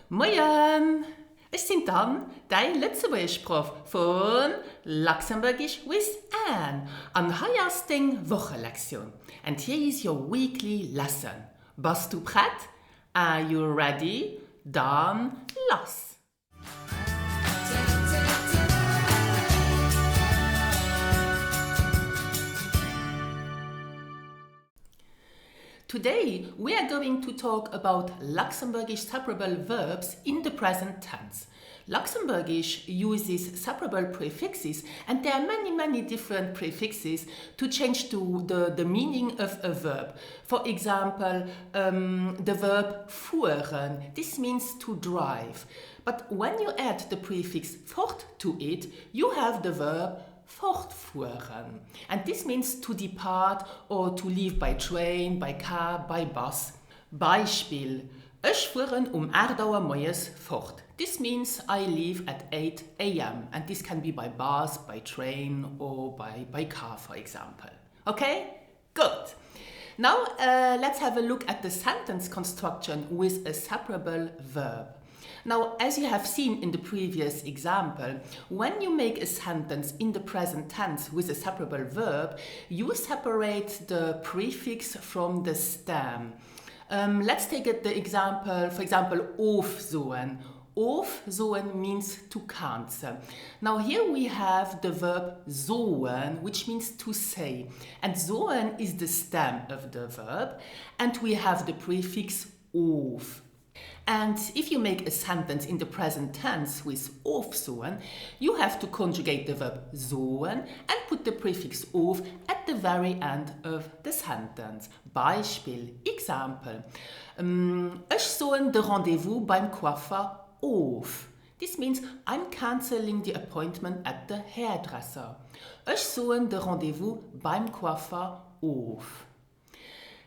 Moin! Ich bin Dan, dein Lützeburg-Prof von Luxembourgish with Anne an Hayasting Wochenlektion. And here is your weekly lesson. Bist du bereit? Are you ready? Dann los! Today, we are going to talk about Luxembourgish separable verbs in the present tense. Luxembourgish uses separable prefixes, and there are many different prefixes to change the meaning of a verb. For example, the verb fuhren, this means to drive. But when you add the prefix fort to it, you have the verb fortfuhren. And this means to depart or to leave by train, by car, by bus. Beispiel: Ich fuhren 8 Uhr morgens fort. This means I leave at 8 a.m. and this can be by bus, by train or by car, for example. Okay? Good. Now let's have a look at the sentence construction with a separable verb. Now, as you have seen in the previous example, when you make a sentence in the present tense with a separable verb, you separate the prefix from the stem. Let's take the example, for example, aufsuchen. Aufsuchen means to cancel. Now here we have the verb soen, which means to say. And soen is the stem of the verb, and we have the prefix auf. And if you make a sentence in the present tense with aufsuchen, you have to conjugate the verb soen and put the prefix auf at the very end of the sentence. Beispiel, example. Ich soen de rendezvous beim Coiffeur auf. This means I'm cancelling the appointment at the hairdresser. Ich soen de rendezvous beim Coiffeur auf.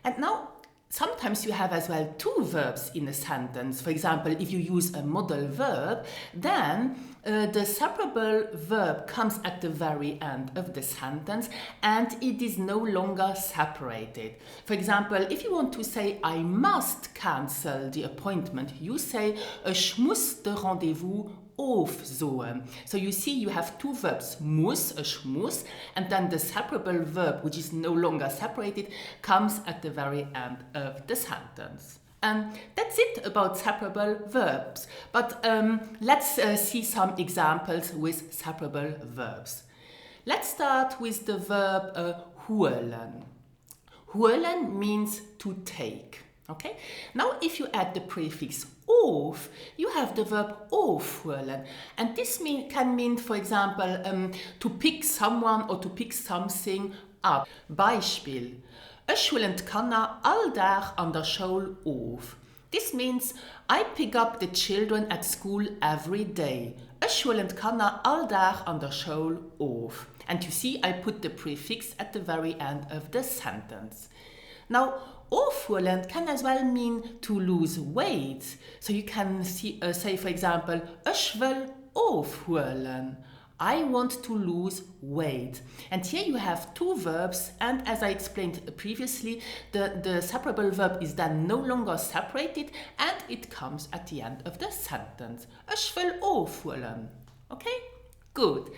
And now, sometimes you have as well two verbs in a sentence. For example, if you use a modal verb, then the separable verb comes at the very end of the sentence and it is no longer separated. For example, if you want to say I must cancel the appointment, you say ich muss de rendezvous aufsuchen. So you see you have two verbs, muss, ich muss, and then the separable verb, which is no longer separated, comes at the very end of the sentence. And that's it about separable verbs. But let's see some examples with separable verbs. Let's start with the verb holen. Holen means to take. Okay? Now if you add the prefix auf, you have the verb aufholen. And this can mean, for example, to pick someone or to pick something up. Beispiel: Ich holen die Kinder alltag an der Schule auf. This means I pick up the children at school every day. Ich holen die Kinder alltag an der Schule auf. And you see, I put the prefix at the very end of the sentence. Now, aufholen can as well mean to lose weight. So you can say, for example, ich will aufholen. I want to lose weight. And here you have two verbs, and as I explained previously, the separable verb is then no longer separated and it comes at the end of the sentence. Ich will aufholen. Okay? Good.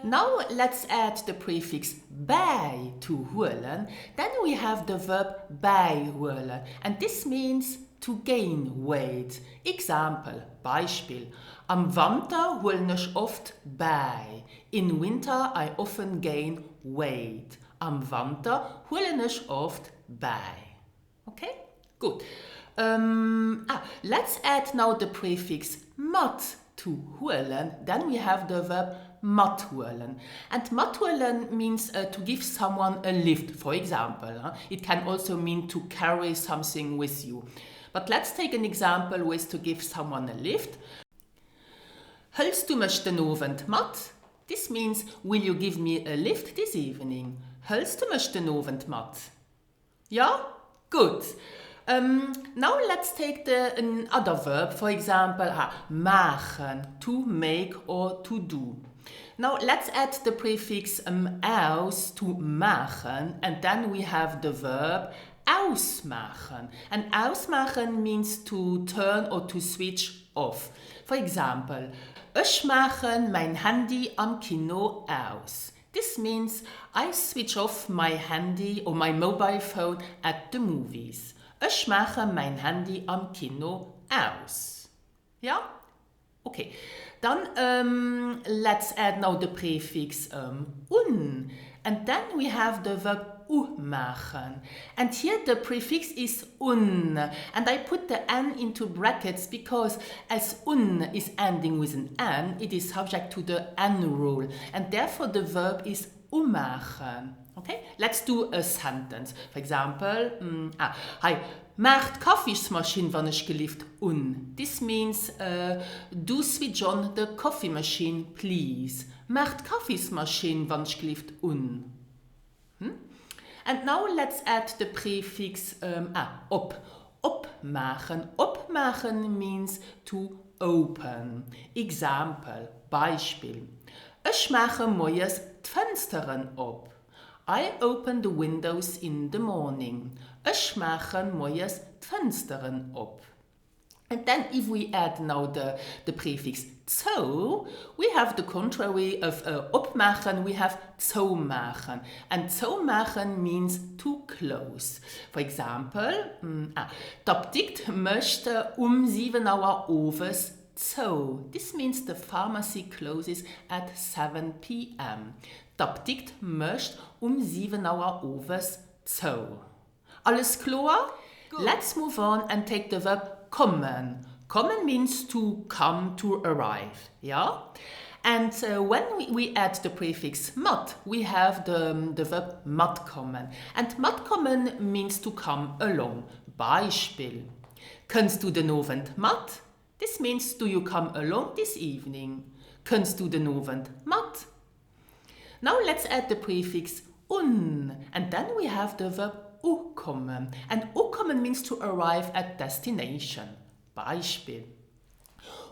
Now let's add the prefix bei to holen. Then we have the verb beiholen, and this means to gain weight. Example, Beispiel: Am Winter holen ich oft bei. In winter I often gain weight. Am Winter holen ich oft bei. Okay? Good. Let's add now the prefix mat to holen. Then we have the verb matholen. And matholen means to give someone a lift, for example. It can also mean to carry something with you. But let's take an example with to give someone a lift. Hältst du mich den Abend matt? This means, will you give me a lift this evening? Hältst du mich den Abend matt? Ja? Good. Now let's take another verb, for example, machen, to make or to do. Now let's add the prefix aus to machen, and then we have the verb ausmachen. And ausmachen means to turn or to switch off. For example, ich mache mein Handy am Kino aus. This means I switch off my handy or my mobile phone at the movies. Ich mache mein Handy am Kino aus. Ja? Okay. Dann let's add now the prefix un. And then we have the verb machen. And here the prefix is un. And I put the n into brackets because as un is ending with an n, it is subject to the n rule. And therefore the verb is machen. Okay, let's do a sentence. For example, hi, macht Kaffeemaschine, wann ich geliefert un. This means, do switch on the coffee machine, please. Macht Kaffeemaschine, wann ich geliefert un. And now let's add the prefix op. Opmachen. Opmachen means to open. Example, Beispiel. Ich mache morgens die Fenstern op. I open the windows in the morning. Ich mache morgens die Fenstern op. And then if we add now the prefix zo, we have the contrary of opmachen, we have zomachen. And zomachen means to close. For example, die Apotheke möchte 7 Uhr abends zu. This means the pharmacy closes at 7 p.m. Die Apotheke möchte 7 Uhr abends zu. Alles klar? Good. Let's move on and take the verb kommen. Kommen means to come, to arrive. Yeah? And when we add the prefix mat, we have the verb matkommen. And matkommen means to come along. Beispiel. Kannst du den Abend mat? This means, do you come along this evening? Kannst du den Abend mat? Now let's add the prefix un. And then we have the verb kommen. And kommen means to arrive at destination. Beispiel.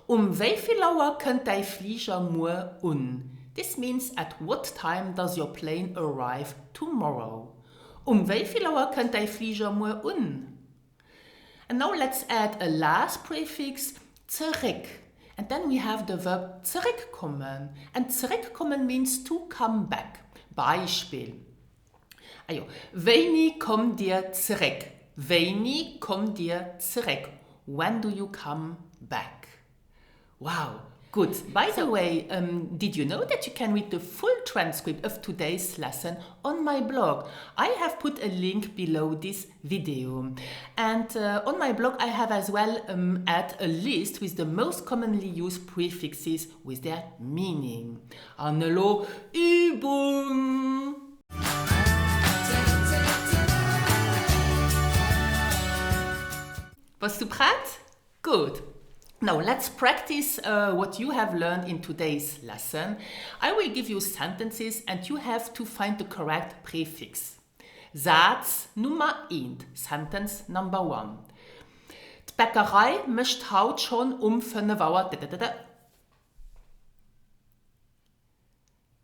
Wie viel Uhr kommt dein Flieger morgen? This means at what time does your plane arrive tomorrow? Wie viel Uhr kommt dein Flieger morgen? And now let's add a last prefix, zurück. And then we have the verb zurückkommen. And zurückkommen means to come back. Beispiel. Wann kommt dir zurück? Wann kommt dir zurück? When do you come back? Wow, good. By the way, did you know that you can read the full transcript of today's lesson on my blog? I have put a link below this video. And on my blog I have as well add a list with the most commonly used prefixes with their meaning. Hallo, Übung! Was du bereit? Good. Now let's practice what you have learned in today's lesson. I will give you sentences and you have to find the correct prefix. Satz Nummer 1, Sentence number 1. Die Bäckerei mischt heute schon 5 Uhr.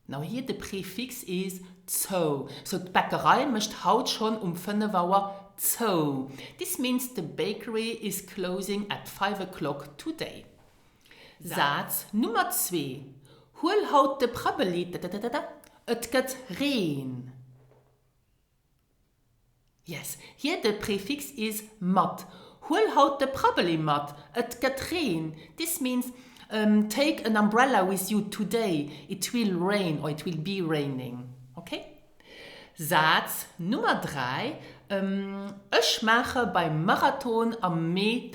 Now here the prefix is zo. So die Bäckerei mischt heute schon 5 Uhr. So, this means the bakery is closing at 5 o'clock today. Satz Nummer 2. Hol haut de Prabbeli, et geht rein. Yes, here the prefix is mat. Hol haut de Prabbeli mat, et geht rein. This means take an umbrella with you today. It will rain or it will be raining. Okay? Satz Nummer 3. Ich mache beim Marathon am Mai.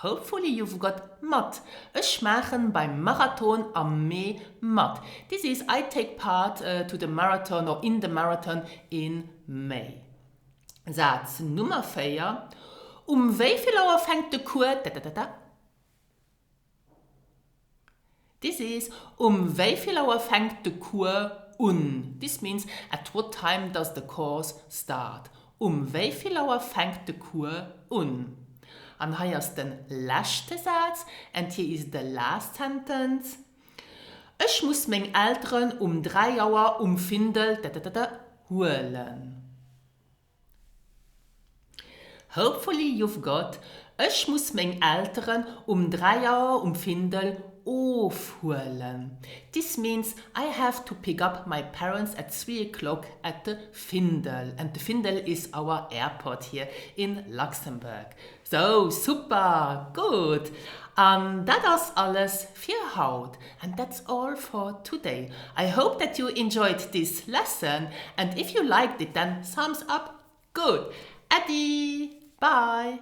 Hopefully you've got mat. Ich mache beim Marathon am Mai mat. This is I take part to the marathon or in the marathon in May. Satz Nummer 4. Wie viel Uhr fängt der Kur? This is wie viel Uhr fängt der Kur an? This means at what time does the course start? Wie viel Uhr fängt der Kur an? And here is the letzte Satz and here is the last sentence. Ich muss meine Eltern 3 Uhr umfinden. holen. Hopefully you've got Ich muss mein Eltern 3 Jahre Findel aufholen. This means I have to pick up my parents at 3 o'clock at the Findel. And the Findel is our airport here in Luxembourg. So, super, good. That is alles für heute. And that's all for today. I hope that you enjoyed this lesson. And if you liked it, then thumbs up. Good. Adi. Bye.